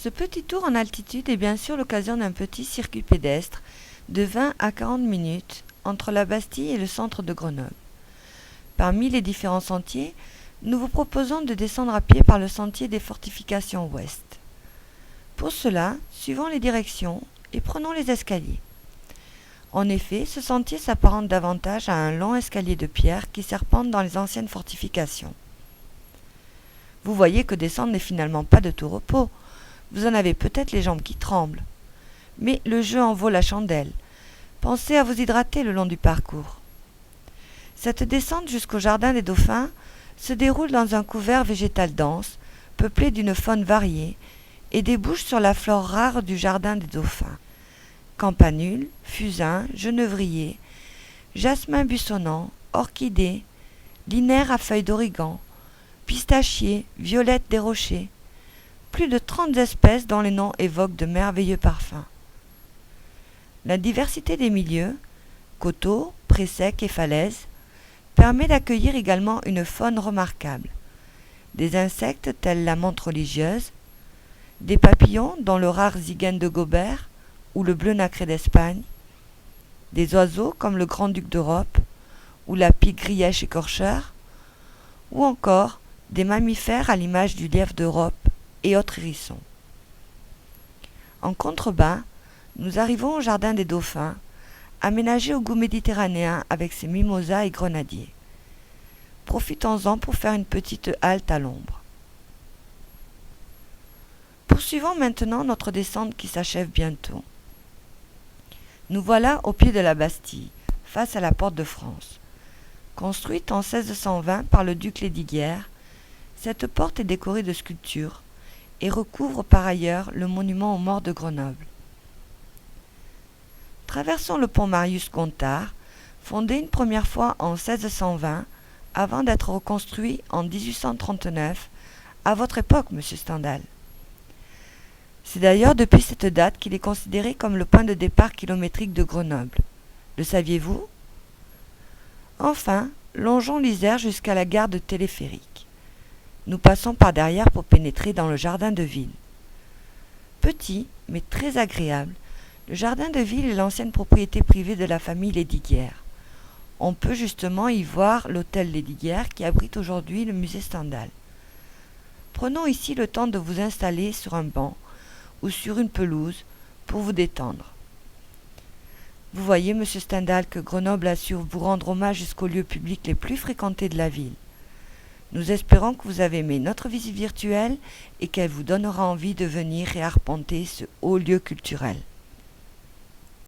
Ce petit tour en altitude est bien sûr l'occasion d'un petit circuit pédestre de 20 à 40 minutes entre la Bastille et le centre de Grenoble. Parmi les différents sentiers, nous vous proposons de descendre à pied par le sentier des fortifications ouest. Pour cela, suivons les directions et prenons les escaliers. En effet, ce sentier s'apparente davantage à un long escalier de pierre qui serpente dans les anciennes fortifications. Vous voyez que descendre n'est finalement pas de tout repos. Vous en avez peut-être les jambes qui tremblent. Mais le jeu en vaut la chandelle. Pensez à vous hydrater le long du parcours. Cette descente jusqu'au jardin des Dauphins se déroule dans un couvert végétal dense, peuplé d'une faune variée, et débouche sur la flore rare du jardin des Dauphins. Campanules, fusains, genevriers, jasmin buissonnant, orchidées, linaires à feuilles d'origan, pistachiers, violettes des rochers, plus de 30 espèces dont les noms évoquent de merveilleux parfums. La diversité des milieux, coteaux, prés secs et falaises, permet d'accueillir également une faune remarquable. Des insectes tels la menthe religieuse, des papillons dont le rare zigane de Gobert ou le bleu nacré d'Espagne, des oiseaux comme le grand-duc d'Europe ou la pique grièche écorcheur, ou encore des mammifères à l'image du lièvre d'Europe et autres hérissons. En contrebas, nous arrivons au jardin des Dauphins, aménagé au goût méditerranéen avec ses mimosas et grenadiers. Profitons-en pour faire une petite halte à l'ombre. Poursuivons maintenant notre descente qui s'achève bientôt. Nous voilà au pied de la Bastille, face à la porte de France. Construite en 1620 par le duc Lesdiguières, cette porte est décorée de sculptures et recouvre par ailleurs le monument aux morts de Grenoble. Traversons le pont Marius-Gontard, fondé une première fois en 1620 avant d'être reconstruit en 1839, à votre époque, monsieur Stendhal. C'est d'ailleurs depuis cette date qu'il est considéré comme le point de départ kilométrique de Grenoble. Le saviez-vous? Enfin, longeons l'Isère jusqu'à la gare de téléphérique. Nous passons par derrière pour pénétrer dans le jardin de ville. Petit, mais très agréable, le jardin de ville est l'ancienne propriété privée de la famille Lesdiguières. On peut justement y voir l'hôtel Lesdiguières qui abrite aujourd'hui le musée Stendhal. Prenons ici le temps de vous installer sur un banc ou sur une pelouse pour vous détendre. Vous voyez, monsieur Stendhal, que Grenoble a su vous rendre hommage jusqu'aux lieux publics les plus fréquentés de la ville. Nous espérons que vous avez aimé notre visite virtuelle et qu'elle vous donnera envie de venir et arpenter ce haut lieu culturel.